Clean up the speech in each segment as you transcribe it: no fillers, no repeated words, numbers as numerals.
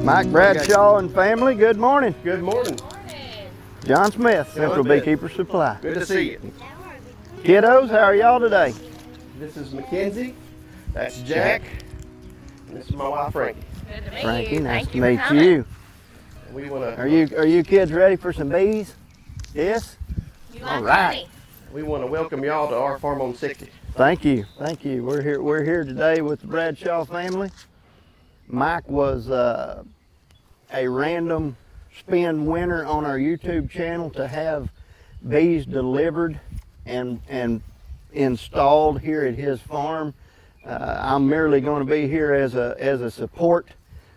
Mike Bradshaw and family, good morning. Good morning. John Smith, Central Beekeepers Supply. Good to see you. Kiddos, how are y'all today? This is Mackenzie. That's Jack. And this is my wife, Frankie. Good to meet Frankie, you. nice Thank to you for meet coming. you. We want Are you kids ready for some bees? Yes? You All like right. to welcome y'all to our farm on 60. Thank you. Thank you. We're here today with the Bradshaw family. Mike was a random spin winner on our YouTube channel to have bees delivered and installed here at his farm. I'm merely going to be here as a support.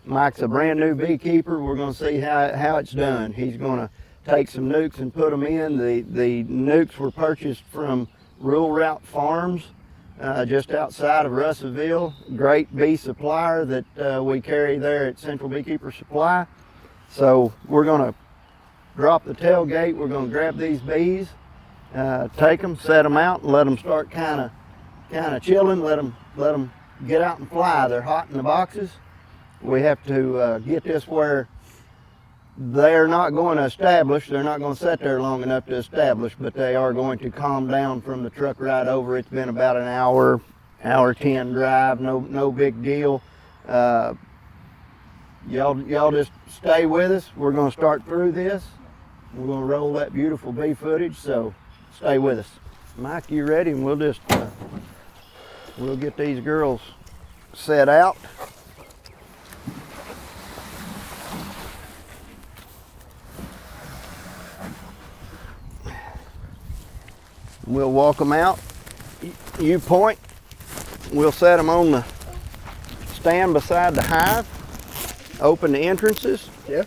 Mike's a brand new beekeeper. We're going to see how it's done. He's going to take some nucs and put them in. The nucs were purchased from Rural Route Farms just outside of Russellville. Great bee supplier that we carry there at Central Beekeepers Supply. So we're going to drop the tailgate. We're going to grab these bees, take them, set them out, and let them start kind of chilling. Let them get out and fly. They're hot in the boxes. We have to get this where they're not going to establish. They're not going to sit there long enough to establish, but they are going to calm down from the truck ride over. It's been about an hour 10 drive. No big deal. Y'all just stay with us. We're going to start through this. We're going to roll that beautiful bee footage, so stay with us. Mike, you ready? And we'll just we'll get these girls set out. We'll walk them out. You point. We'll set them on the stand beside the hive. Open the entrances. Yeah.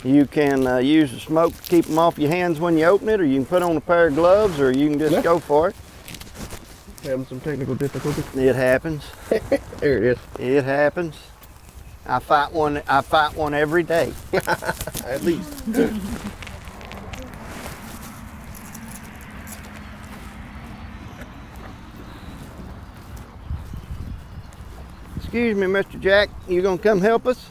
You can use the smoke to keep them off your hands when you open it, or you can put on a pair of gloves, or you can just go for it. Having some technical difficulty. It happens. There it is. It happens. I fight one every day. At least. Excuse me, Mr. Jack, you gonna come help us?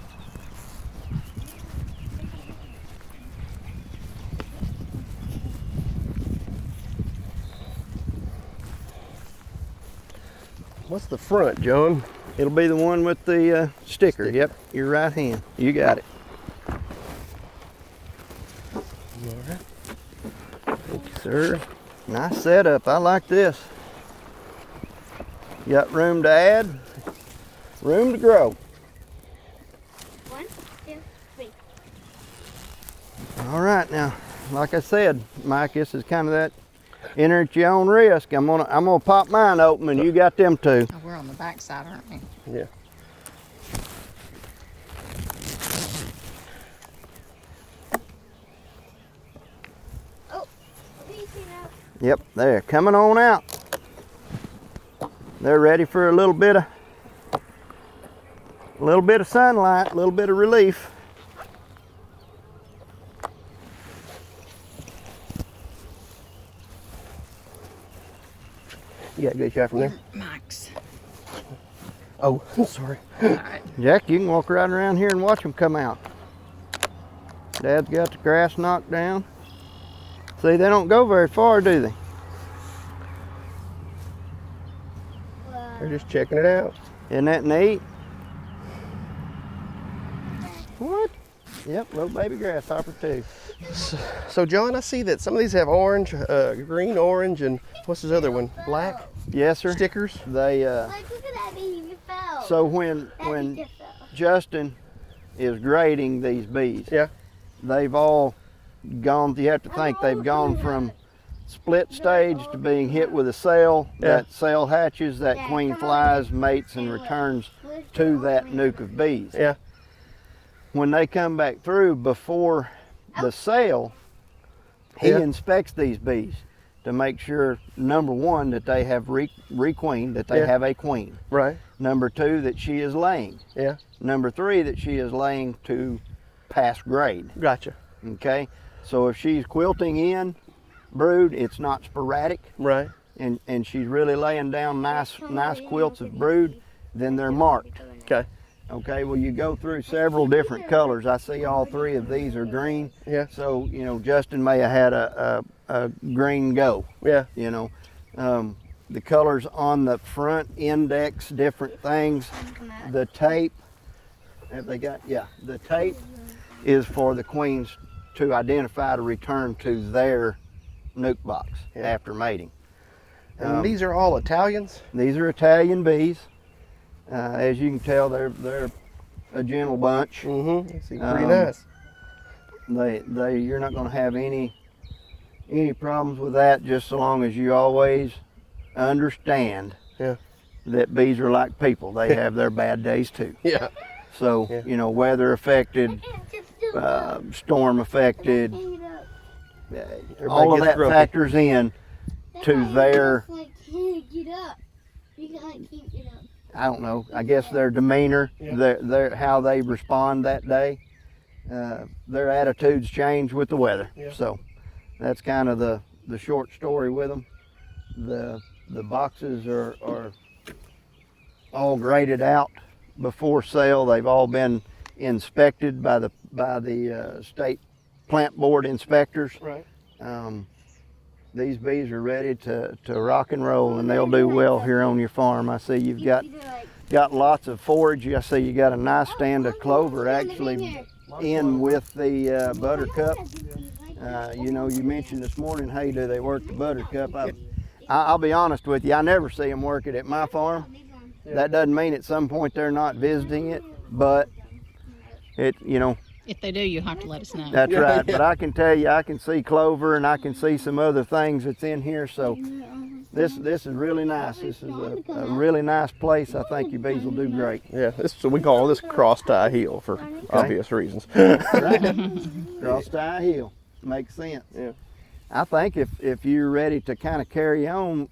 What's the front, John? It'll be the one with the sticker. Yep, your right hand. You got it. All right. Thank you, sir. Nice setup. I like this. You got room to add, room to grow. 1, 2, 3. All right, now, like I said, Mike, this is kind of that enter at your own risk. I'm gonna pop mine open, and you got them too. Oh, we're on the back side, aren't we? Yeah. Oh, bees came out. Yep, they're coming on out. They're ready for a little bit of sunlight, a little bit of relief. You got a good shot from there? Max. Oh, sorry. All right. Jack, you can walk right around here and watch them come out. Dad's got the grass knocked down. See, they don't go very far, do they? They're just checking it out. Isn't that neat? What? Yep, little baby grasshopper too. So, John, I see that some of these have orange, green, orange, and what's this other one? Black Yes, sir. stickers. They Like, look at that bee, you fell. so when That bee just fell. Justin is grading these bees, Yeah. they've all gone. You have to think they've gone from split stage to being hit with a cell. Yeah. That cell hatches, that queen flies, mates, and returns to that nuke of bees. Yeah. When they come back through before the sale, he Yeah. inspects these bees to make sure, number one, that they have requeened, that they Yeah. have a queen. Right. Number two, that she is laying. Yeah. Number three, that she is laying to pass grade. Gotcha. Okay, so if she's quilting in brood, it's not sporadic, Right. and she's really laying down nice quilts of brood, then they're marked. Okay. Okay, well you go through several different colors. I see all three of these are green. Yeah. So, you know, Justin may have had a green go, Yeah. you know. The colors on the front index different things. The tape, have they got, yeah, the tape is for the queens to identify to return to their nuke box after mating. And these are all Italians? These are Italian bees. As you can tell, they're a gentle bunch. Mm-hmm. They seem pretty nice. You're not going to have any problems with that, just so long as you always understand that bees are like people. They have their bad days too. Yeah. So, you know, weather affected, storm affected, all of that factors in to their, Get up. You can't keep it up. I don't know, I guess their demeanor, their how they respond that day. Their attitudes change with the weather. So that's kind of the short story with them. The boxes are all graded out before sale. They've all been inspected by the state plant board inspectors. Right. These bees are ready to rock and roll, and they'll do well here on your farm. I see you've got lots of forage. I see you got a nice stand of clover actually in with the buttercup. You know, you mentioned this morning, hey, do they work the buttercup? I'll be honest with you, I never see them work it at my farm. That doesn't mean at some point they're not visiting it, but you know. If they do, you'll have to let us know. That's right, but I can tell you, I can see clover and I can see some other things that's in here, so this is really nice. This is a really nice place. I think your bees will do great. Yeah, so we call this cross tie heel for obvious reasons. Cross tie heel, makes sense. Yeah. I think if you're ready to kind of carry on,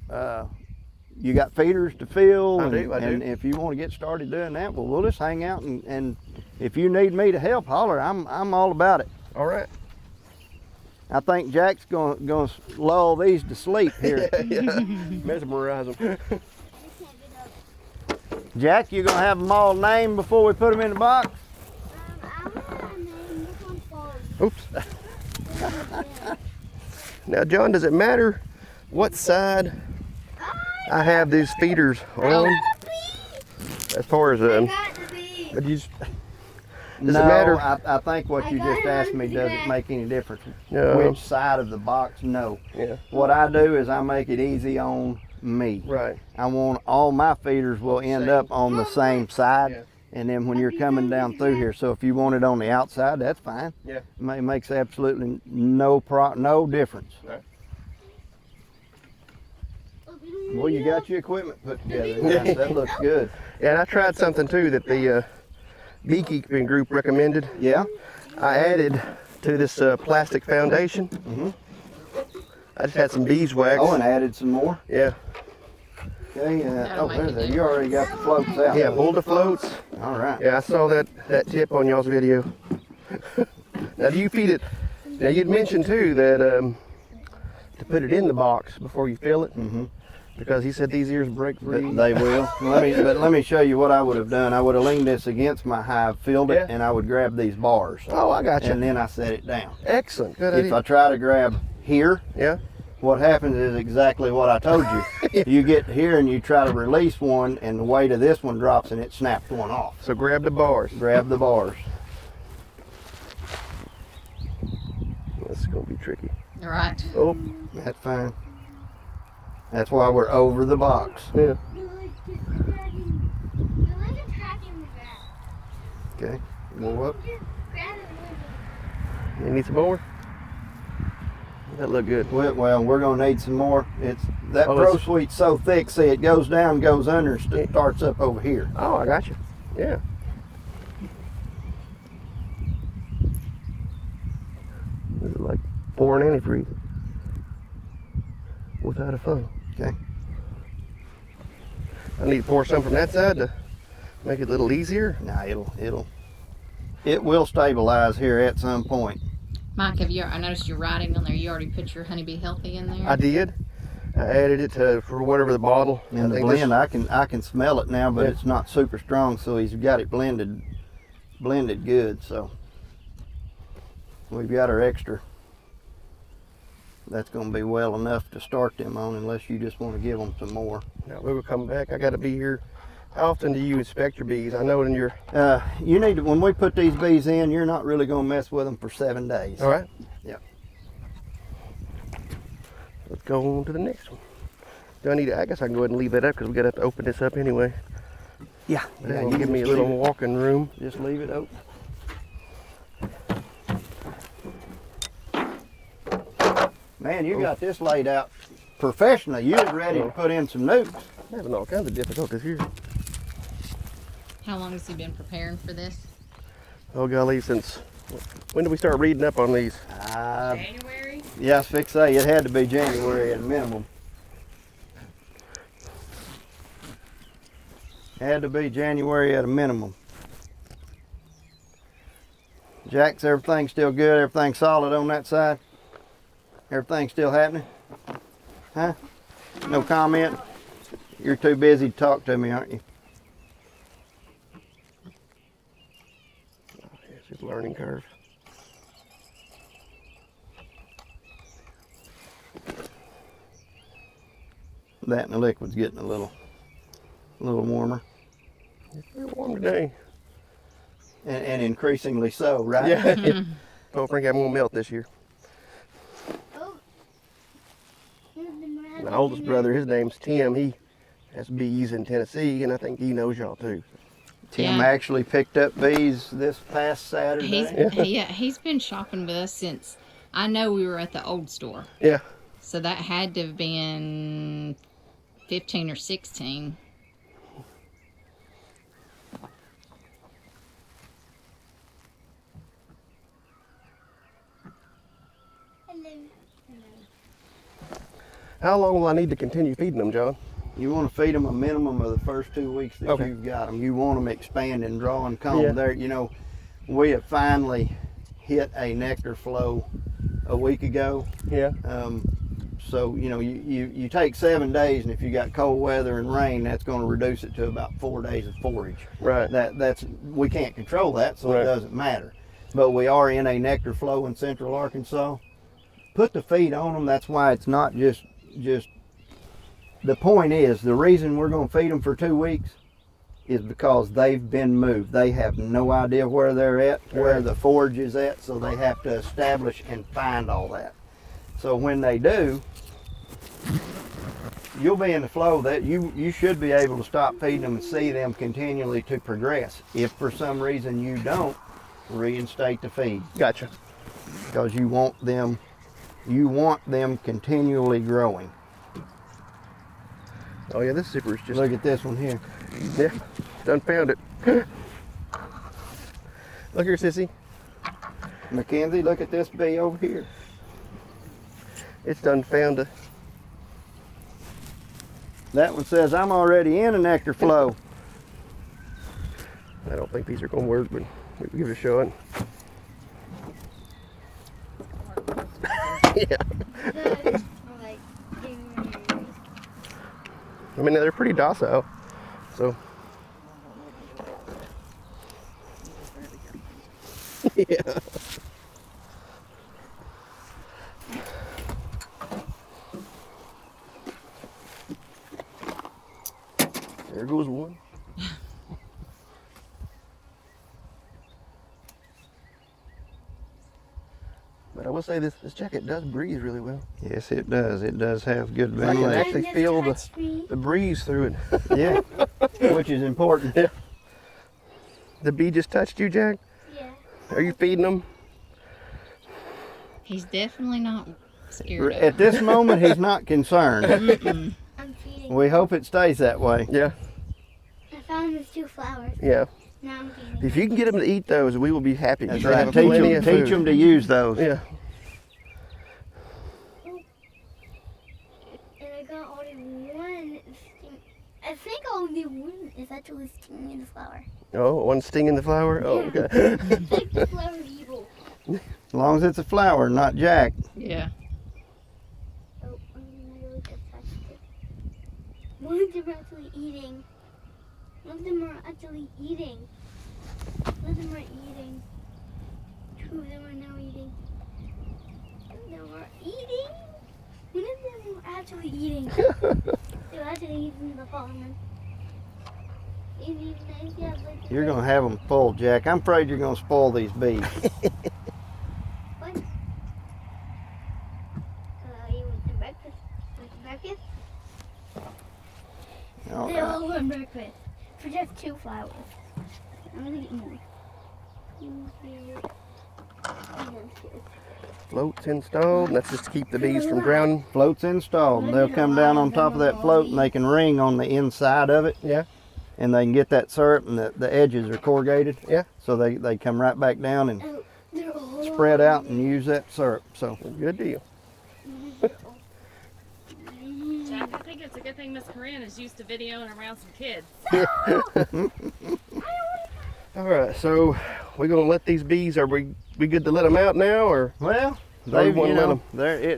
you got feeders to fill, I do. And if you want to get started doing that, well, we'll just hang out and if you need me to help, holler. I'm all about it. All right. I think Jack's gonna lull these to sleep here. Mesmerize them. Jack, you gonna have them all named before we put them in the box? Oops. Now, John, does it matter what side I have these feeders on? As far as does it matter? I think what you just asked me doesn't make any difference. No. Which side of the box? No. Yeah. What I do is I make it easy on me. Right. I want all my feeders will end up on the same side. Yeah. And then when you're coming down through here, so if you want it on the outside, that's fine. Yeah. It makes absolutely no difference. Right. Well, you got your equipment put together. That looks good. Yeah, and I tried something too that the beekeeping group recommended. Yeah. I added to this plastic foundation. I just had some beeswax. Oh, and added some more. Yeah. Okay. That'll make it You already got the floats out. Yeah, boulder floats. All right. Yeah, I saw that tip on y'all's video. Now, do you feed it? Now, you'd mentioned too that to put it in the box before you fill it, because he said these ears break free. They will. Let me show you what I would have done. I would have leaned this against my hive, filled it, and I would grab these bars. Oh, I got you. And then I set it down. Excellent. Good If idea. I try to grab here, Yeah. what happens is exactly what I told you. You get here and you try to release one, and the weight of this one drops and it snapped one off. So grab the bars. Grab the bars. This is gonna be tricky. All right. Oh. That's fine. That's why we're over the box. Yeah. Okay. Go up. You need some more? That look good. Well, we're gonna need some more. That Oh, Pro it's- Suite's so thick. See, it goes down, goes under, and starts up over here. Oh, I got you. Yeah. This is like pouring antifreeze without a funnel. Okay. I need to pour some from that side to make it a little easier. Now it will stabilize here at some point. Mike, I noticed your writing on there. You already put your honeybee healthy in there? I did. I added it to for whatever the bottle. In the think blend, I can smell it now, but Yeah. it's not super strong, so he's got it blended good. So we've got our extra. That's going to be well enough to start them on, unless you just want to give them some more. Now we will come back. I got to be here. How often do you inspect your bees? I know in your. You need to, when we put these bees in, you're not really going to mess with them for 7 days. All right. Yeah. Let's go on to the next one. Do I need to, I guess I can go ahead and leave that up because we got to open this up anyway. Yeah. Yeah, you give me a little walking room. Just leave it open. Man, you got this laid out professionally. You was ready to put in some Nucs. I'm having all kinds of difficulties here. How long has he been preparing for this? Oh golly, since when did we start reading up on these? January? Yeah, I was fixed to say it had to be January at a minimum. Had to be January at a minimum. Jack's, everything still good? Everything solid on that side? Everything still happening? Huh? No comment? You're too busy to talk to me, aren't you? Oh, yeah, it's just a learning curve. That and the liquid's getting a little warmer. It's very warm today. And increasingly so, right? Yeah. Oh, Frankie, I'm gonna melt this year. Oh. There's been rabbit My oldest in brother, his name's Tim. He has bees in Tennessee, and I think he knows y'all too. Tim Yeah. actually picked up bees this past Saturday. He's been shopping with us since I know we were at the old store. Yeah. So that had to have been 15 or 16. Hello. How long will I need to continue feeding them, John? You want to feed them a minimum of the first 2 weeks that Okay. you've got them. You want them expanding, drawing comb. Yeah. There, you know, we have finally hit a nectar flow a week ago. Yeah. So you know, you take 7 days, and if you got cold weather and rain, that's going to reduce it to about 4 days of forage. Right. That's we can't control that, so Right. it doesn't matter. But we are in a nectar flow in central Arkansas. Put the feed on them. That's why it's not just. The point is, the reason we're going to feed them for 2 weeks is because they've been moved. They have no idea where they're at, where the forage is at, so they have to establish and find all that. So when they do, you'll be in the flow that you should be able to stop feeding them and see them continually to progress. If for some reason you don't, reinstate the feed, Gotcha. because you want them continually growing. Oh yeah, this zipper is just. Look at this one here. Yeah. Done found it. Look here, sissy. Mackenzie, look at this bee over here. It's done found a. That one says, I'm already in a nectar flow. I don't think these are gonna work, but we can give it a shot. Yeah. The, like, I mean, they're pretty docile, so. Yeah. There goes one. But I will say this jacket does breathe really well. Yes, it does. It does have good I can ventilation. actually Just feel touched me. the breeze through it. Yeah, which is important. Yeah. The bee just touched you, Jack? Yeah. Are you feeding them? He's definitely not scared of At this moment, he's not concerned. I'm feeding. We hope it stays that way. Yeah. I found these 2 flowers. Yeah. Now I'm feeding. If you can get them to eat those, we will be happy. That's They right. have plenty of Teach food. them to use those. Yeah. And I got only one sting. I think only one is actually stinging in the flower. Oh, one sting in the flower? Oh, Yeah. okay. I think the flower is evil. As long as it's a flower, not Jack. Yeah. Oh, I'm gonna really get touched. One of them are actually eating. One of them are actually eating. One of them are eating. Two of them are now eating. Two of them are eating. One of them are actually eating. They're actually eating the pollen. You're gonna have them full, Jack. I'm afraid you're gonna spoil these bees. What? You want some breakfast? Want some breakfast? All They right. all want breakfast. For just 2 flowers. I'm gonna get more. Floats installed. And that's just to keep the bees from drowning. Float's installed. They'll come down on top of that float and they can ring on the inside of it. Yeah. And they can get that syrup, and the edges are corrugated. Yeah. So they come right back down and Oh, they're all spread out and use that syrup. So Good deal. Jack, I think it's a good thing Miss Corinne is used to videoing around some kids. All right, so we're gonna let these bees. Are we good to let them out now, or well, They they wouldn't let 'em.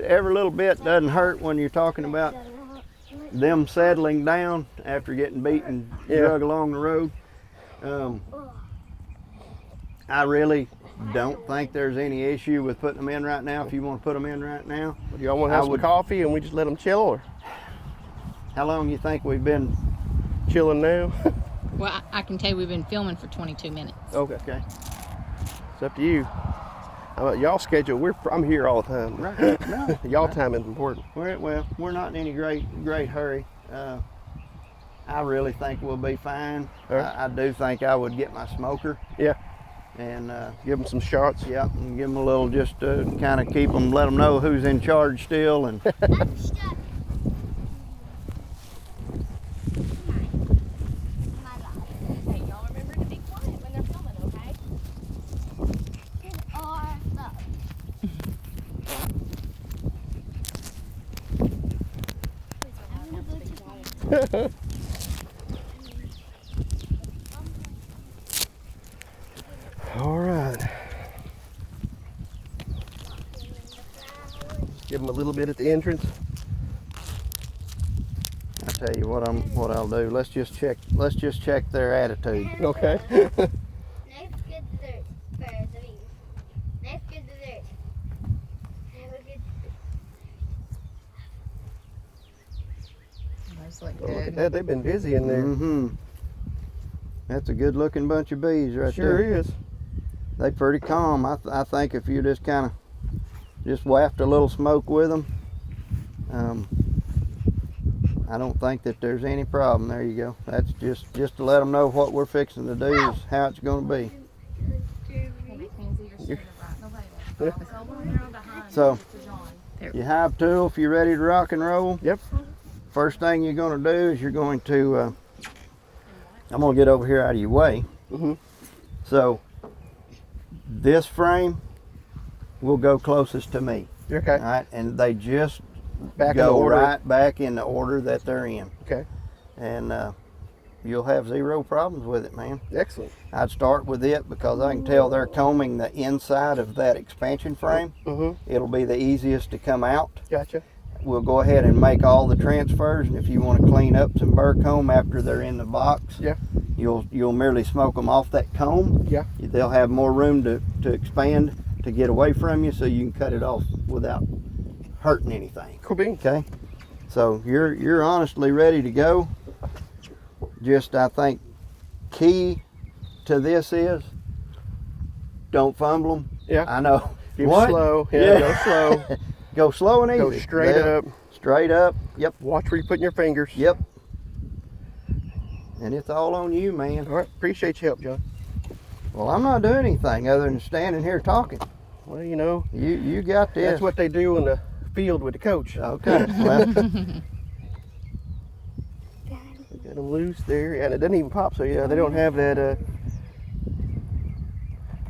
every little bit doesn't hurt when you're talking about them settling down after getting beaten, Yeah. drug along the road. I really don't think there's any issue with putting them in right now. If you want to put them in right now, do y'all want to have I some would- coffee and we just let them chill, or how long you think we've been? chilling now? Well, I can tell you we've been filming for 22 minutes. Okay, Okay, it's up to you. How about y'all schedule? I'm here all the time. right. No, Y'all time is important. we're not in any great hurry. I really think we'll be fine. All right. I do think I would get my smoker Yeah, and give them some shots. yeah, and give them a little just to kind of keep them, let them know who's in charge still, and Hey, y'all remember to be quiet when they're filming, okay? All right. Give them a little bit at the entrance. I tell you what I'll do. Let's just check their attitude. Okay. Next good dessert first. Next good dessert. Have a good Those look Look at good. that. They've been busy in there. Mm-hmm. That's a good looking bunch of bees right Sure there. is. They pretty calm. I think if you just kind of just waft a little smoke with them, I don't think that there's any problem. There you go. That's just to let them know what we're fixing to do is how it's going to be. So, your hive tool, if you're ready to rock and roll. Yep. First thing you're going to do is you're going to, I'm going to get over here out of your way. Mhm. So, this frame will go closest to me. Okay. All right, and they just Back in the go order. right back in the order that they're in. Okay. And you'll have zero problems with it, man. Excellent. I'd start with it because I can tell they're combing the inside of that expansion frame. Mhm. It'll be the easiest to come out. Gotcha. We'll go ahead and make all the transfers, and if you want to clean up some burr comb after they're in the box, Yeah. you'll merely smoke them off that comb. Yeah. They'll have more room to expand to get away from you, so you can cut it off without hurting anything. Cool beans. Okay, so you're honestly ready to go. Just I think key to this is don't fumble them. Yeah. I know. Give What? slow. Yeah, Yeah. Go slow. Go slow and easy. Go straight They'll- up. Straight up. Yep. Watch where you're putting your fingers. Yep. And it's all on you, man. All right. Appreciate your help, John. Well, I'm not doing anything other than standing here talking. Well, you know, You got this. that's what they do in the field with the coach. Okay. Well, Got them loose there, and it doesn't even pop. So yeah, they don't have that.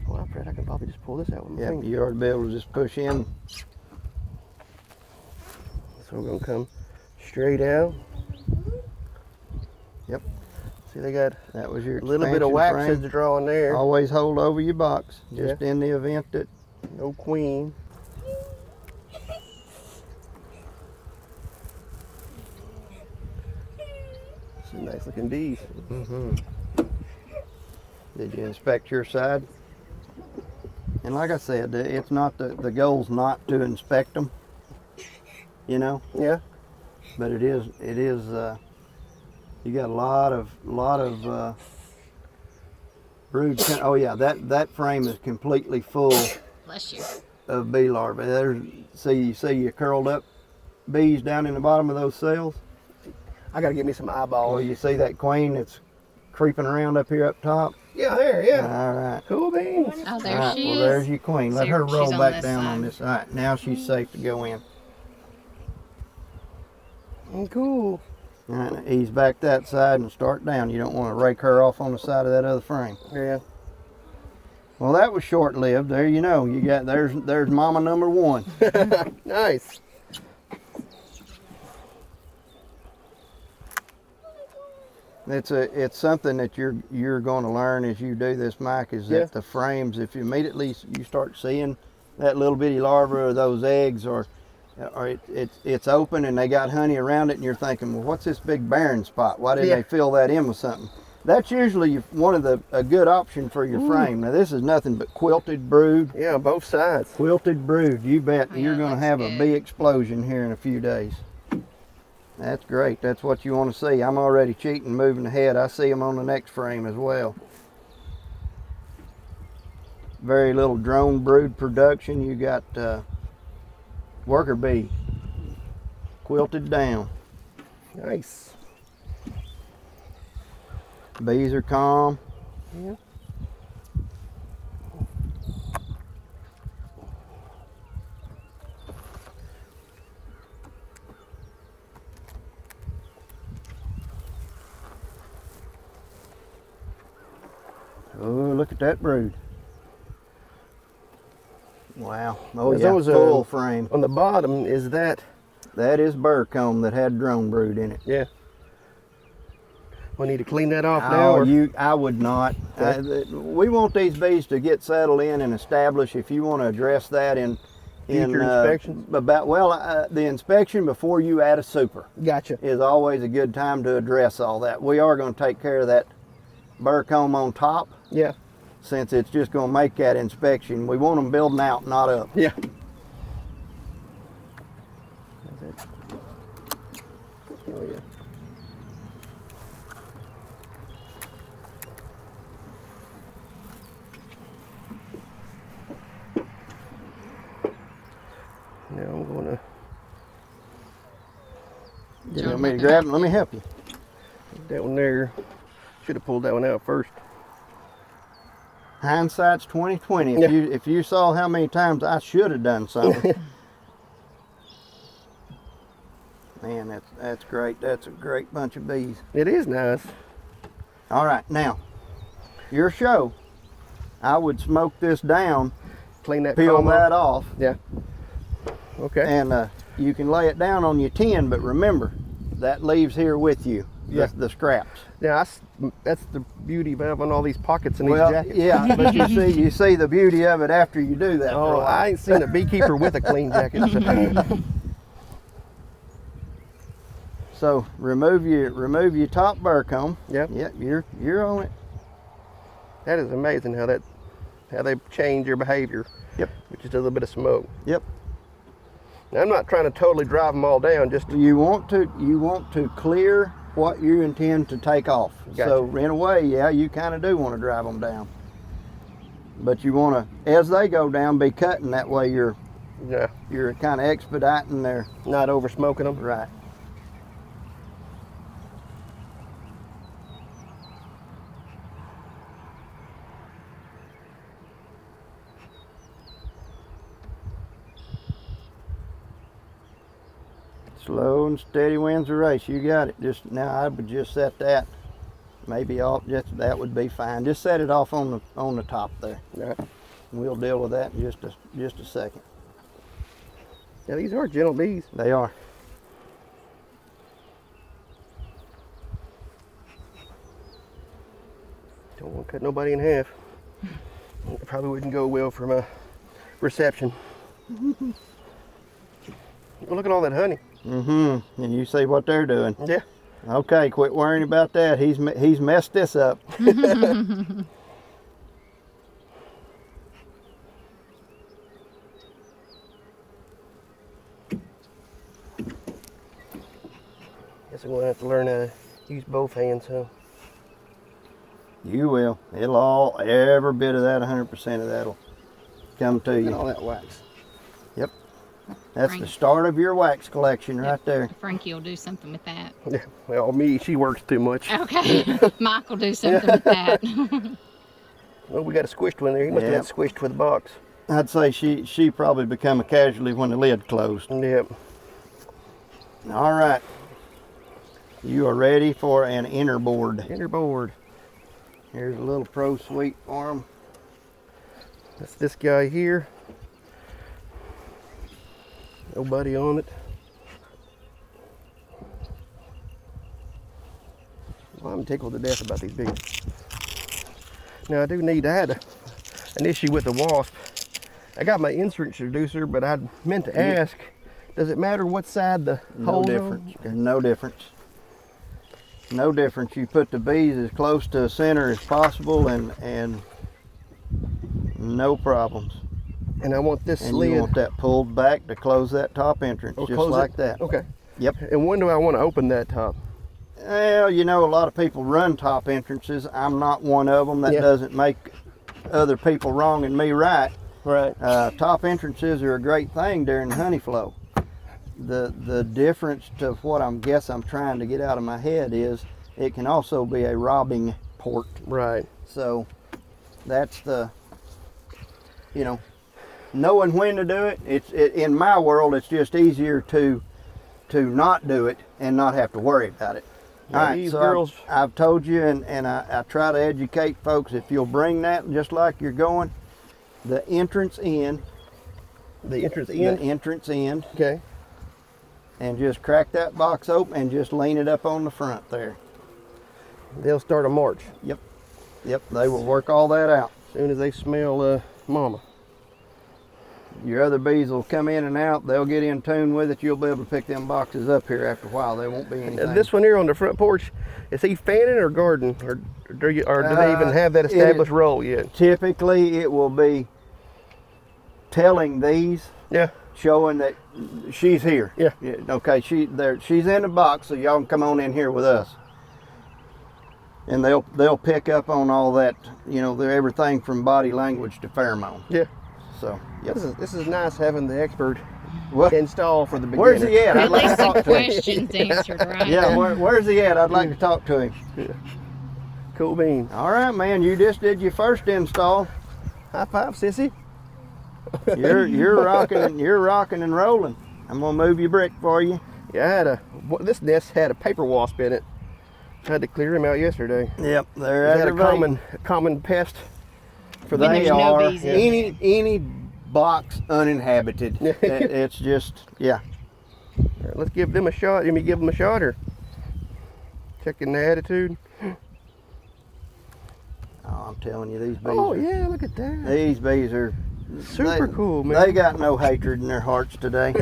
Well, I'm afraid I can probably just pull this out with my yeah, finger. you ought to be able to just push in. So we're gonna come straight out. Yep. See, they got That was your a little bit of expansion wax frame. to draw in there. Always hold over your box, just in the event that. No queen. Nice looking bees. Did you inspect your side? And like I said, it's not the goal's not to inspect them, you know, Yeah. but it is you got a lot of brood. Oh yeah, that frame is completely full Bless you. of bee larvae. You see your curled up bees down in the bottom of those cells. I gotta get me some Oh, eyeballs. you see that queen that's creeping around up here up top? Yeah, there, yeah. All right. Cool beans. Oh, All there right, she well, is. there's your queen. Let See, her she's roll on back this down on side. this. All right, now she's safe to go in. Cool. All right, now ease back that side and start down. You don't want to rake her off on the side of that other frame. Yeah. Well, that was short-lived. There you know. You got there's mama number one. Nice. It's something that you're going to learn as you do this, Mike. Is that the frames? If you immediately you start seeing that little bitty larva or those eggs, or it's open and they got honey around it, and you're thinking, well, what's this big barren spot? Why didn't they fill that in with something? That's usually one of a good option for your frame. Now this is nothing but quilted brood. Yeah, both sides. Quilted brood. You bet Oh, you're yeah, going to looks have a good. bee explosion here in a few days. That's great. That's what you want to see. I'm already cheating, moving ahead. I see them on the next frame as well. Very little drone brood production. You got worker bee quilted down. Nice. Bees are calm. Yeah. Oh, look at that brood. Wow. Oh There's yeah, those, full frame. On the bottom, is that? That is burr comb that had drone brood in it. Yeah. We need to clean that off now. Oh, Or? I would not. We want these bees to get settled in and established. If you want to address that in Future inspections? The inspection before you add a super Gotcha. is always a good time to address all that. We are going to take care of that burr comb on top, Yeah. since it's just going to make that inspection. We want them building out, not up. Yeah. Oh yeah. Now I'm gonna. You want me to grab them? Let me help you. That one there. Should have pulled that one out first. Hindsight's 20/20. Yeah. If you saw how many times I should have done something. Man, that's great. That's a great bunch of bees. It is nice. All right, now, your show. I would smoke this down, Clean that. peel comb that off. off, Yeah. Okay. and you can lay it down on your tin, but remember, that leaves here with you, Yeah. the scraps. Now that's the beauty of having all these pockets in Well, these jackets. yeah, but you see the beauty of it after you do that. for a Oh, while. I ain't seen a beekeeper with a clean jacket. So remove your top burr comb. Yep. Yep, you're on it. That is amazing how they change your behavior. Yep. With just a little bit of smoke. Yep. Now, I'm not trying to totally drive them all down. Just You want to clear what you intend to take off. Gotcha. So in a way, yeah, you kind of do want to drive them down. But you want to, as they go down, be cutting. That way you're kind of expediting their not over smoking them. right. Slow and steady wins the race. You got it. Just now, I would just set that. Maybe off. Just that would be fine. Just set it off on the top there. Right. We'll deal with that in just a second. Yeah, these are gentle bees. They are. Don't want to cut nobody in half. It probably wouldn't go well for my reception. Well, look at all that honey. Mm-hmm. And you see what they're doing. Yeah. Okay, quit worrying about that. He's messed this up. Guess I'm gonna have to learn how to use both hands, huh? You will. It'll all, every bit of that, 100% of that'll come to Look at you. all that wax. That's Frank. the start of your wax collection right there. Frankie will do something with that. Yeah. Well, me, she works too much. Okay. Mike will do something with that. Well, we got a squished one there. He must Yep. have got squished with a box. I'd say she probably become a casualty when the lid closed. Yep. All right. You are ready for an inner board. Inner board. Here's a little pro suite for them. That's this guy here. Nobody on it. Well, I'm tickled to death about these bees. Now I had an issue with the wasp. I got my instrument reducer, but I meant to ask, does it matter what side the No hole's on? difference. There's no difference. No difference. You put the bees as close to the center as possible and no problems. And I want this And lid. you want that pulled back to close that top entrance, Oh, just close like it? that. Okay. Yep. And when do I want to open that top? Well, you know, a lot of people run top entrances. I'm not one of them. That Yeah. doesn't make other people wrong and me right. Right. Top entrances are a great thing during the honey flow. The difference to what I'm trying to get out of my head is it can also be a robbing port. Right. So that's the, you know, knowing when to do it. In my world, it's just easier to not do it and not have to worry about it. Now, All right, these so girls- I've told you, and I try to educate folks. If you'll bring that just like you're going, the entrance end, The entrance the in. entrance end, Okay. and just crack that box open and just lean it up on the front there. They'll start a march Yep, they will work all that out. as soon as they smell mama. Your other bees will come in and out. They'll get in tune with it. You'll be able to pick them boxes up here after a while. There won't be anything. This one here on the front porch, is he fanning or garden, or do they even have that established role yet? Typically, it will be telling these, Yeah. showing that she's here. Yeah. Okay, she's in the box, so y'all can come on in here with us. And they'll pick up on all that, you know, everything from body language to pheromone. Yeah. So, yep. This is nice having the expert What? install for the beginner. Where's he at? I'd At like to least the talk to him. questions answered, right? Yeah, where's he at? I'd like to talk to him. Cool beans. All right, man. You just did your first install. High five, sissy. You're rocking and rolling. I'm gonna move your brick for you. Yeah, this nest had a paper wasp in it. Had to clear him out yesterday. Yep, they're Is that a aggravating. common pest for When the They there's no are bees in any box uninhabited. It's just, yeah. All right, let's give them a shot. Let me give them a shot, or checking the attitude. Oh, I'm telling you, these bees. Oh are, yeah, look at that. These bees are Super cool, man. They got no hatred in their hearts today.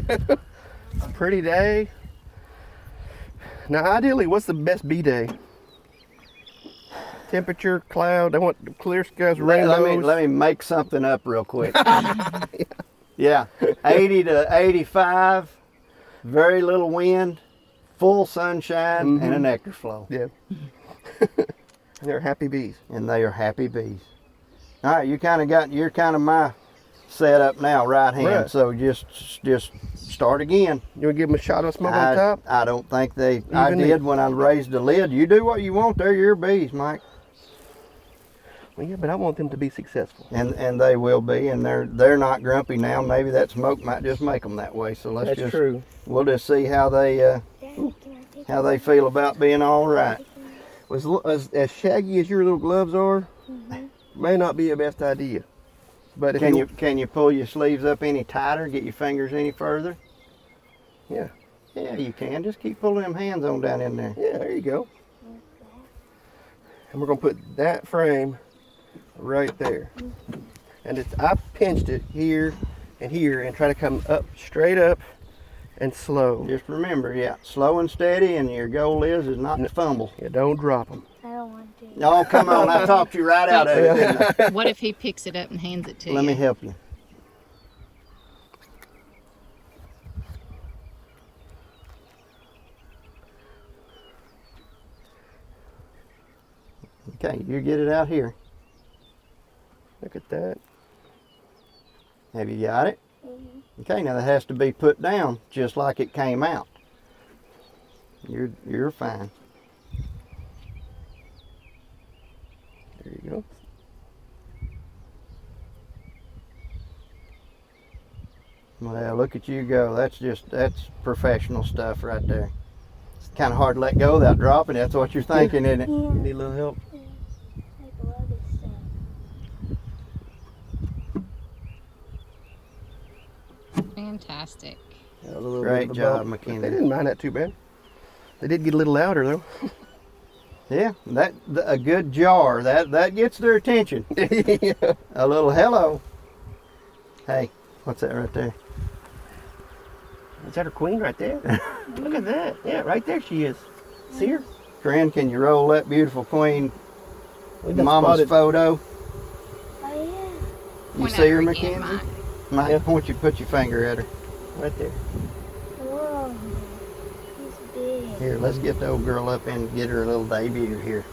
Pretty day. Now, ideally, what's the best bee day? Temperature, cloud. I want clear skies, rainbows. let me make something up real quick. Yeah, 80 to 85, very little wind, full sunshine, and a nectar flow. Yeah. They're happy bees. And they are happy bees. All right, you're kind of my setup now, right hand. Right. So just start again. You want to give them a shot of smoke on top? I don't think I Even did when I raised the lid. You do what you want. They're your bees, Mike. Well, yeah, but I want them to be successful. And they will be, and they're not grumpy now. Maybe that smoke might just make them that way. So That's true. We'll just see how they feel about being all right. As shaggy as your little gloves are, may not be the best idea. But if Can you pull your sleeves up any tighter? Get your fingers any further? Yeah. Yeah, you can. Just keep pulling them hands on down in there. Yeah, there you go. And we're gonna put that frame right there. And I pinched it here and here and try to come up straight up And slow. Just remember, yeah, slow and steady, and your goal is not to fumble. Yeah, don't drop them. I don't want to. Oh, come on, I talked you right out of it, didn't I? What if he picks it up and hands it to you? Let me help you. Okay, you get it out here. Look at that. Have you got it? Mhm. Okay, now that has to be put down just like it came out. You're fine. There you go. Well, look at you go. That's professional stuff right there. It's kind of hard to let go without dropping it. That's what you're thinking, isn't it? Yeah. You need a little help? Like a lot of stuff. Fantastic. Yeah, a little Great bit of a job, bump. Mackenzie. They didn't mind that too bad. They did get a little louder though. Yeah, a good jar. That gets their attention. Yeah. A little hello. Hey, what's that right there? Is that her queen right there? Look at that. Yeah, right there she is. See her? Corinne, can you roll that beautiful queen We done mama's spotted- photo? Oh yeah. You Point see at her, again, Mackenzie? Mike. Mike, Yeah. why don't you put your finger at her? Right there. Whoa. He's big. Here, let's get the old girl up and get her a little debut here.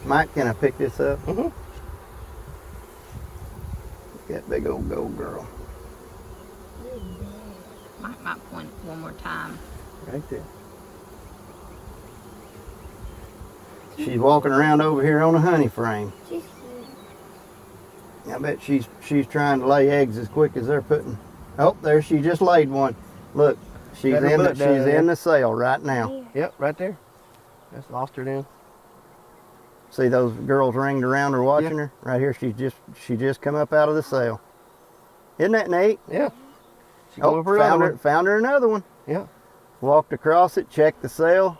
Mike, can I pick this up? Mhm. That big old gold girl. Mike might point one more time. Right there. She's walking around over here on a honey frame. She's cute. I bet she's trying to lay eggs as quick as they're putting. Oh, there she just laid one. Look, she's Got her in the butt down there. in the cell right now. Yeah. Yep, right there. That's lost her then. See those girls ringed around her watching her? Right here, she just come up out of the cell. Isn't that neat? Yeah. She Oh, going for another one. found her another one. Yeah. Walked across it, checked the cell,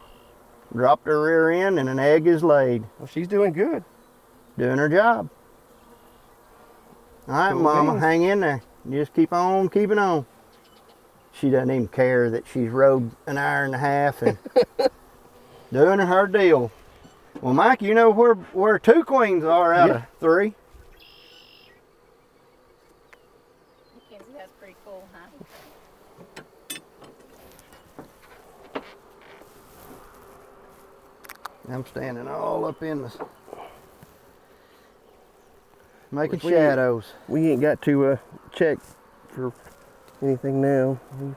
dropped her rear end, and an egg is laid. Well, she's doing good. Doing her job. All right, Cool Mama, beans. hang in there. Just keep on keeping on. She doesn't even care that she's rode an hour and a half and doing her deal. Well, Mike, you know where two queens are out of three? Mackenzie, that's pretty cool, huh? I'm standing all up in the making Which we- shadows. We ain't got to check for anything now. We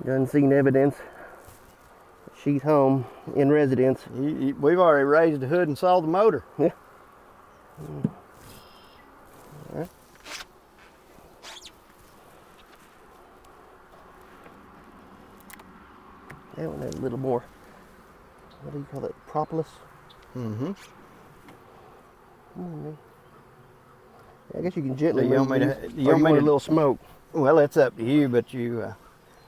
done seen evidence that she's home in residence. We've already raised the hood and saw the motor. Yeah. That one had a little more, what do you call it, propolis? Mm-hmm. I guess you can gently Do you move want me to- these, do you or want you me want a to- little smoke. Well, it's up to you, but you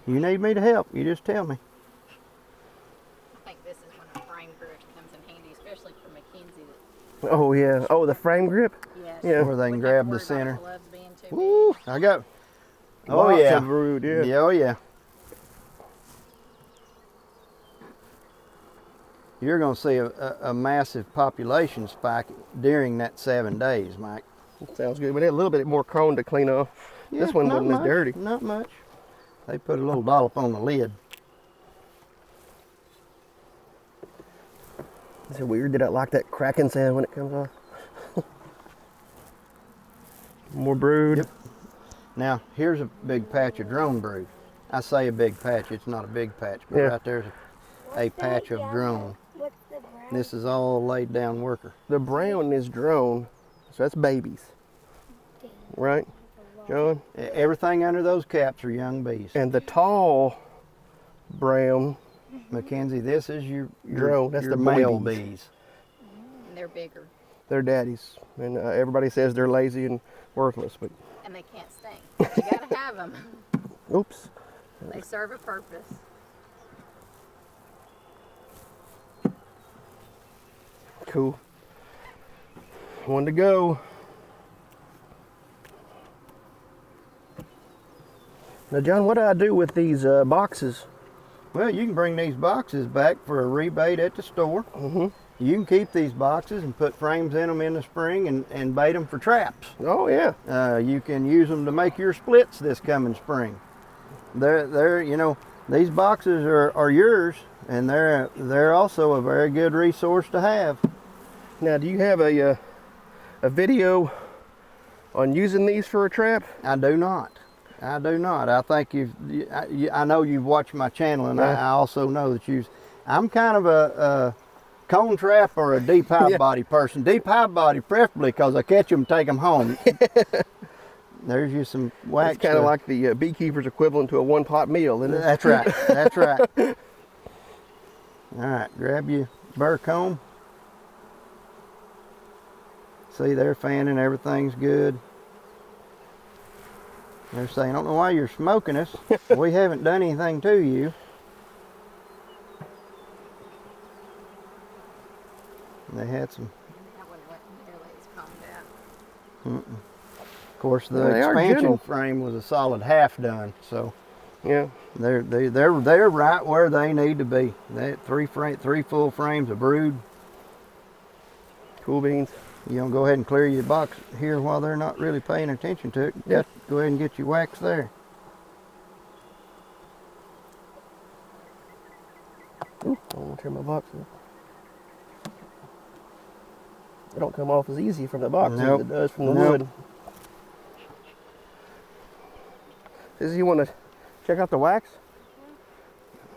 need me to help. You just tell me. I think this is when a frame grip comes in handy, especially for Mackenzie. Oh yeah, oh the frame grip? Yes. Yeah. Where they can grab the center. Gloves being too Woo! I go. Oh Lots yeah. of brood, yeah. Oh yeah. You're going to see a massive population spike during that 7 days, Mike. Sounds good, but they're a little bit more prone to clean off. This one not wasn't as much, dirty. Not much. They put a little dollop on the lid. Is it weird that I like that cracking sound when it comes off? More brood. Yep. Now, here's a big patch of drone brood. I say a big patch, it's not a big patch, but Yeah. right there's a patch of drone. What's the brown? This is all laid down worker. The brown is drone, so that's babies. Right, John? Everything under those caps are young bees. And the tall brown, Mackenzie, this is your Drone, that's your the boy male bees. bees. And they're bigger. they're daddies. And everybody says they're lazy and worthless, but And they can't sting. But you gotta have them. oops. They serve a purpose. Cool. One to go. Now, John, what do I do with these boxes? Well, you can bring these boxes back for a rebate at the store. Mm-hmm. You can keep these boxes and put frames in them in the spring and bait them for traps. Oh, yeah. You can use them to make your splits this coming spring. You know, these boxes are yours, and they're also a very good resource to have. Now, do you have a video on using these for a trap? I do not. I do not. I think I know you've watched my channel, and I also know that I'm kind of a cone trap or a deep hive body person. Deep hive body preferably, because I catch them and take them home. There's you some wax. It's kind of like the beekeeper's equivalent to a one-pot meal, isn't it? That's right. That's right. All right, grab your burr comb. See, they're fanning. Everything's good. They're saying, I don't know why you're smoking us. We haven't done anything to you. They had some. That wouldn't let their legs calm down. Of course, the They are expansion gentle. frame was a solid half done, so Yeah. they're right where they need to be. They had three full frames of brood. Cool beans. You gonna go ahead and clear your box here while they're not really paying attention to it. Yeah. Go ahead and get your wax there. Ooh, I want to turn my box off. It don't come off as easy from the box Nope. as it does from the Nope. wood. Says you want to check out the wax?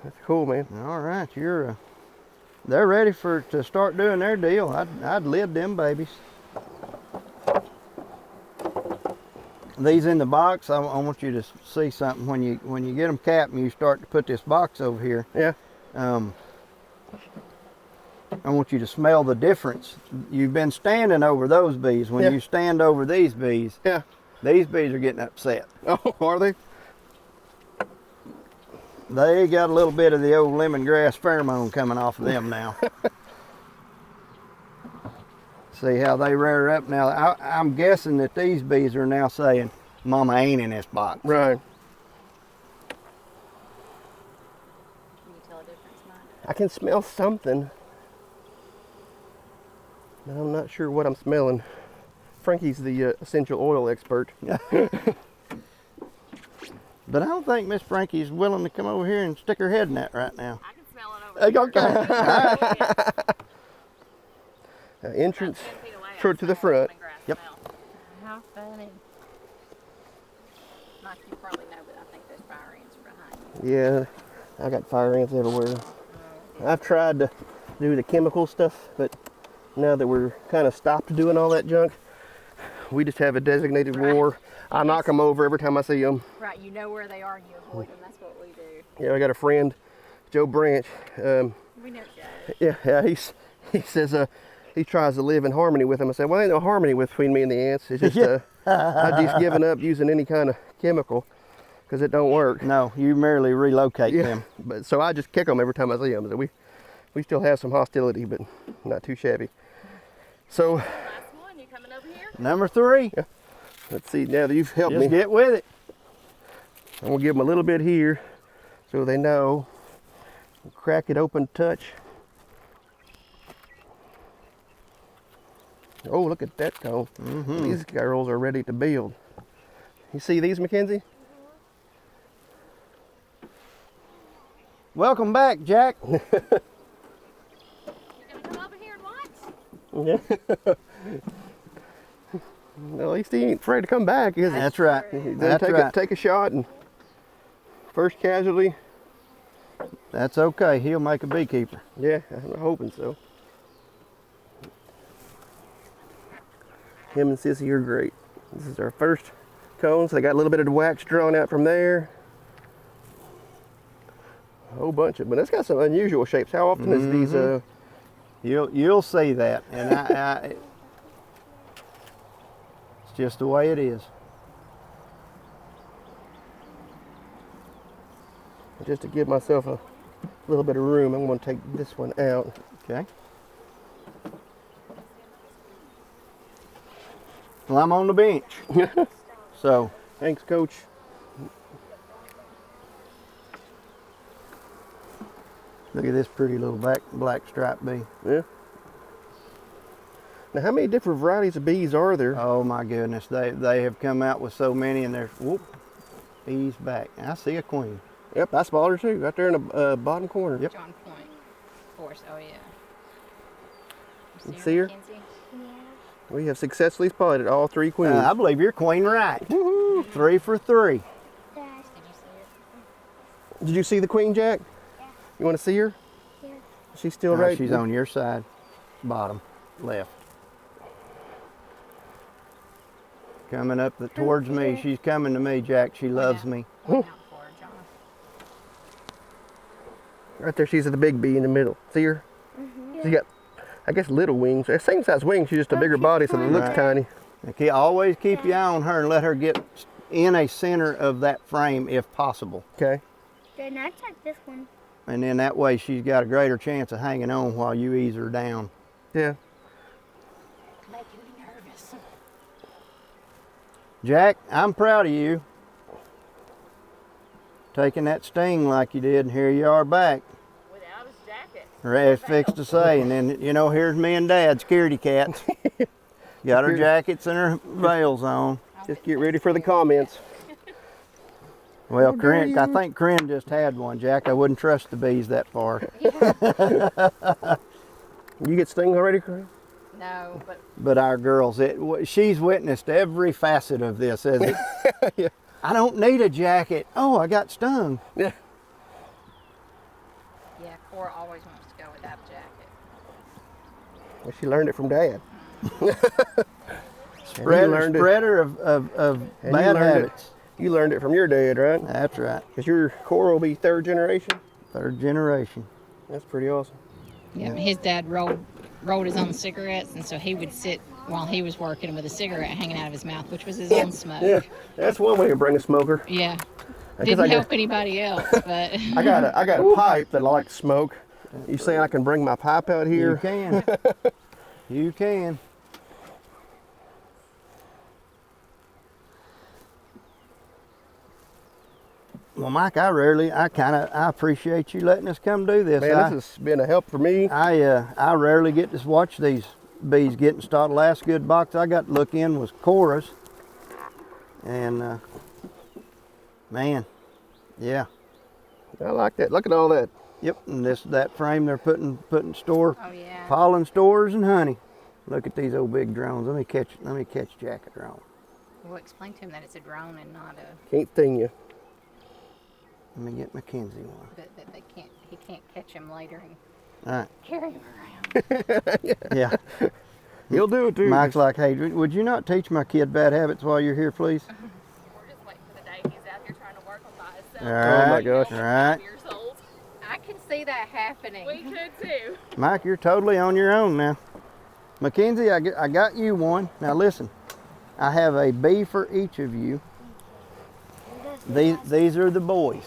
That's cool, man. All right, they're ready to start doing their deal. I'd lid them babies. These in the box, I want you to see something when you get them capped and you start to put this box over here. Yeah. I want you to smell the difference. You've been standing over those bees. When Yeah. you stand over these bees, Yeah. these bees are getting upset. Oh, are they? They got a little bit of the old lemongrass pheromone coming off of them now. See how they rear up now. I'm guessing that these bees are now saying, Mama ain't in this box. Right. Can you tell a difference, Mike? I can smell something, but I'm not sure what I'm smelling. Frankie's the essential oil expert. But I don't think Miss Frankie's willing to come over here and stick her head in that right now. I can smell it over Hey, here. okay. Entrance 10 feet away, I to the smell front. lemongrass Yep. smell. How funny. Mike, you probably know, but I think there's fire ants behind you. Yeah, I got fire ants everywhere. I've tried to do the chemical stuff, but now that we're kind of stopped doing all that junk, we just have a designated war. I knock them over every time I see them. Right, you know where they are and you avoid them. That's what we do. Yeah, I got a friend, Joe Branch. We know Joe. Yeah, he says he tries to live in harmony with them. I said, well, ain't no harmony between me and the ants. It's just I've just given up using any kind of chemical because it don't work. No, you merely relocate them. But so I just kick them every time I see them. So we still have some hostility, but not too shabby. So Last one, you coming over here? Number 3, let's see. Now that you've helped just me, get with it. I'm gonna give them a little bit here so they know. Crack it open, touch. Oh, look at that cone. These girls are ready to build. You see these, Mackenzie? Welcome back, Jack. You gonna come over here and watch? Yeah. Well, at least he ain't afraid to come back, is he? That's right. He's gonna That's right. take a shot and first casualty. That's okay. He'll make a beekeeper. Yeah, I'm hoping so. Him and Sissy are great. This is our first cones. They got a little bit of wax drawn out from there. A whole bunch of, but it's got some unusual shapes. How often is these? You'll see that, and it's just the way it is. Just to give myself a little bit of room, I'm going to take this one out. Okay. Well, I'm on the bench, so Thanks, Coach. Look at this pretty little black striped bee. Yeah. Now, how many different varieties of bees are there? Oh my goodness, they have come out with so many, and there's whoop, bees back. I see a queen. Yep, I spotted her too, right there in the bottom corner. Yep. John Point. Force. Oh, yeah. You see her? Mackenzie? Yeah. We have successfully spotted all 3 queens. I believe you're queen right. Woohoo! 3 for 3. Dad. Did you see it? Did you see the queen, Jack? Yeah. You want to see her? Yeah. She's still right. She's on your side, bottom, left. Coming up towards me. She's coming to me, Jack. She loves me. Point out for her, John. Right there, she's the big bee in the middle. See her? She got, I guess, little wings. Same size wings, she's just a bigger body, so it looks Right. tiny. Okay, always keep your eye on her and let her get in a center of that frame if possible. Okay. Dad, now check this one. And then that way she's got a greater chance of hanging on while you ease her down. Yeah. Making me nervous. Jack, I'm proud of you. Taking that sting like you did, and here you are back. Without his jacket. Ready fixed to say, and then, you know, here's me and Dad, scaredy cats. Got our jackets and our veils on. Just get ready for the comments. Well, Corinne, I think Corinne just had one, Jack. I wouldn't trust the bees that far. You get stung already, Corinne? No, but But our girls, she's witnessed every facet of this. As it, Yeah. I don't need a jacket. Oh, I got stung. Yeah. yeah, Cora always wants to go without a jacket. Well, she learned it from Dad. Spreader of And you bad learned habits. You learned it from your dad, right? That's right. Because your Cora will be 3rd generation. 3rd generation. That's pretty awesome. Yeah, his dad rolled his own cigarettes, and so he would sit while he was working with a cigarette hanging out of his mouth, which was his own smoke. Yeah, that's one way to bring a smoker. Yeah. I guess Didn't I got- help anybody else, but I got a pipe that I like to smoke. You saying I can bring my pipe out You here? can. You can. Well, Mike, I appreciate you letting us come do this. Man, this has been a help for me. I rarely get to watch these bees getting started. Last good box I got to look in was Cora's, and man, yeah, I like that. Look at all that. yep. And that frame they're putting store oh yeah. pollen stores and honey. Look at these old big drones. Let me catch Jack a drone. We'll explain to him that it's a drone and not a Can't sting you. Let me get Mackenzie one. that he can't catch him later and All right. carry him around. Yeah. He'll do it too. Mike's like, hey, would you not teach my kid bad habits while you're here, please? We're just waiting for the day he's out here trying to work on by himself. All my right. gosh. All right. 5 years old. I can see that happening. We could too. Mike, you're totally on your own now. Mackenzie, I got you one. Now listen, I have a bee for each of you. These are the boys.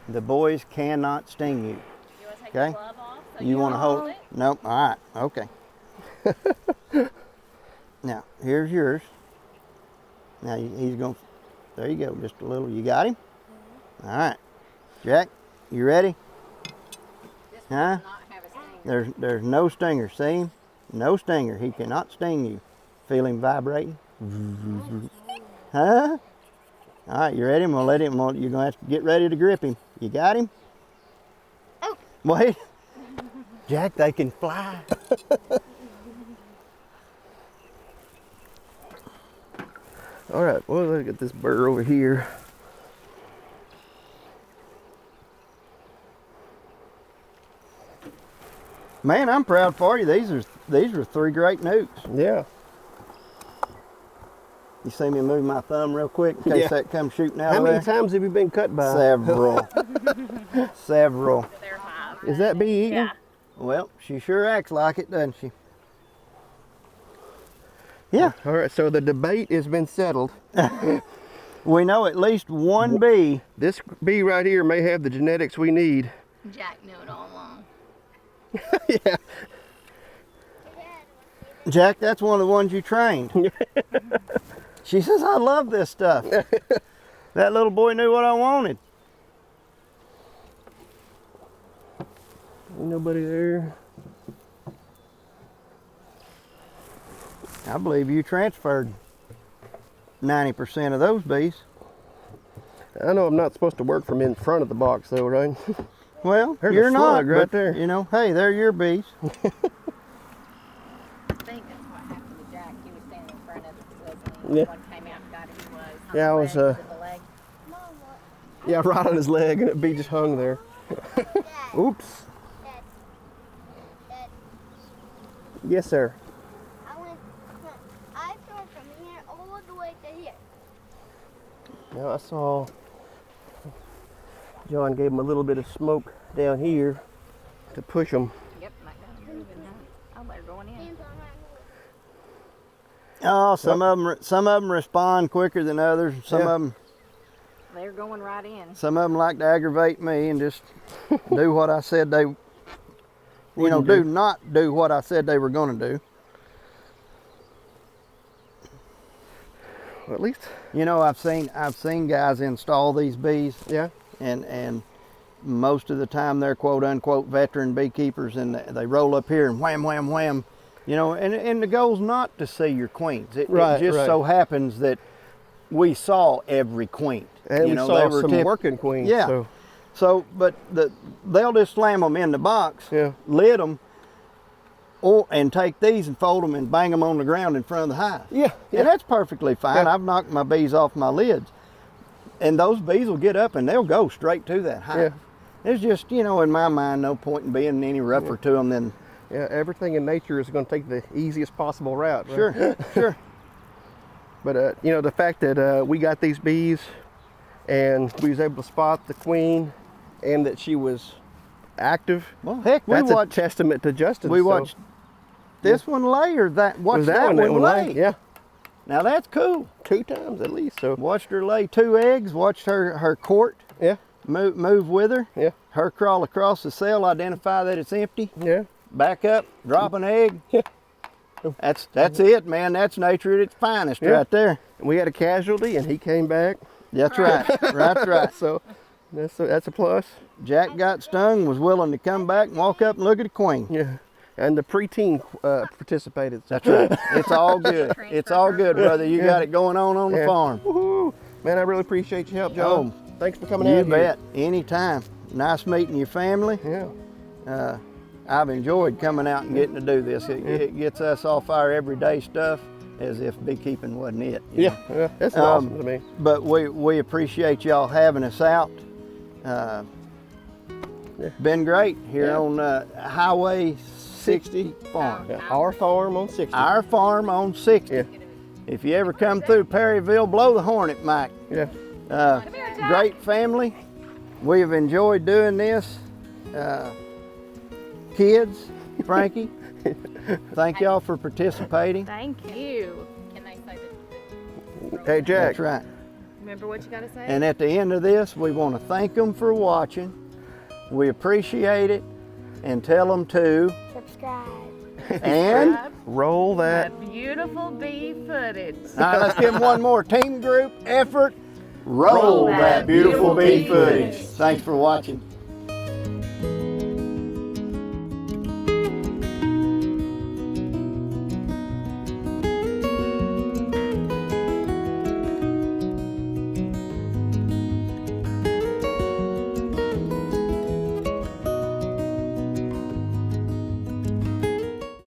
The boys cannot sting you. You want to take Okay. the glove off? So You want to hold? it? Nope. All right. Okay. Now here's yours. Now he's going. There you go. Just a little. You got him. All right. Jack, you ready? This Huh? one does not have a stinger. There's no stinger. See him? No stinger. He cannot sting you. Feel him vibrating? Huh? All right, you ready? I'm gonna let him. You're gonna have to get ready to grip him. You got him? Oh. Wait, Jack, they can fly. All right, well, look at this bird over here. Man, I'm proud for you. These are 3 great nukes. Yeah. You see me move my thumb real quick in case Yeah. that comes shooting out How of many there? times have you been cut by? Several. Several. They're 5. Is that bee eating? Yeah. Well, she sure acts like it, doesn't she? Yeah. All right, so the debate has been settled. We know at least one bee. This bee right here may have the genetics we need. Jack knew it all along. Yeah. Jack, that's one of the ones you trained. She says, I love this stuff. That little boy knew what I wanted. Ain't nobody there. I believe you transferred 90% of those bees. I know I'm not supposed to work from in front of the box though, right? Well, There's a you're not slug right but, there. You know, hey, they're your bees. I think that's what happened to Jack. He was standing in front of it, wasn't he? Yeah. One came out and got it. He was. Yeah, I was, The leg. Yeah, right on his leg, and the bee just hung there. Oops. Dad, Yes, sir. I flew from here all the way to here. Now I saw John gave him a little bit of smoke down here to push them. Yep, might got him moving now. Oh, they're going in. Hands on my head. Oh, some of them respond quicker than others. Yeah. They're going right in. Some of them like to aggravate me and just do what I said they, Wouldn't do do. not do what I said they were going to do. Well, at least, You know, I've seen guys install these bees, yeah. and most of the time they're quote unquote veteran beekeepers, and they roll up here and wham wham wham, you know, and the goal's not to see your queens. It Right, just right. so happens that we saw every queen. And you we know, saw they were some working queens. Yeah. So, but they'll just slam them in the box, yeah. lid them, and take these and fold them and bang them on the ground in front of the hive. Yeah. And that's perfectly fine. Yeah. I've knocked my bees off my lids. And those bees will get up and they'll go straight to that hive. Yeah. There's just, you know, in my mind, no point in being any rougher to them than... Yeah, everything in nature is going to take the easiest possible route. Right? Sure, sure. But, you know, the fact that we got these bees and we was able to spot the queen and that she was active, Well, heck, we that's a watched, testament to Justin. we watched this one lay or watched that one lay. Yeah, Now that's cool. 2 times at least. So, Watched her lay 2 eggs, watched her court yeah, move with her, yeah, her crawl across the cell, identify that it's empty, yeah. back up, drop an egg. Yeah. That's it, man. That's nature at its finest Yeah. right there. And we had a casualty and he came back. That's right. That's right. So that's a plus. Jack got stung, was willing to come back and walk up and look at the queen. Yeah. And the preteen participated. So. That's right. It's all good. It's all good, brother. You got it going on the Yeah. farm. Woohoo. Man, I really appreciate your help, John. Thanks for coming You out here. bet. Anytime. Nice meeting your family. Yeah. I've enjoyed coming out and getting to do this. It gets us off our everyday stuff as if beekeeping wasn't it. you know. Yeah. That's awesome to me. But we appreciate y'all having us out. Been great here Yeah. on Highway 60 Farm. Yeah. Our farm on 60. Our farm on 60. Yeah. If you ever come through Perryville, blow the horn at Mike. Yeah. Great family. We have enjoyed doing this. Kids, Frankie, thank y'all for participating. Thank you. Can they say that? Hey, Jack. That's right. Remember what you gotta say? And at the end of this, we want to thank them for watching. We appreciate it, and tell them to Subscribe. and. Roll that. That beautiful bee footage. All right, let's give them one more. Team group effort. Roll that beautiful bee footage. Thanks for watching.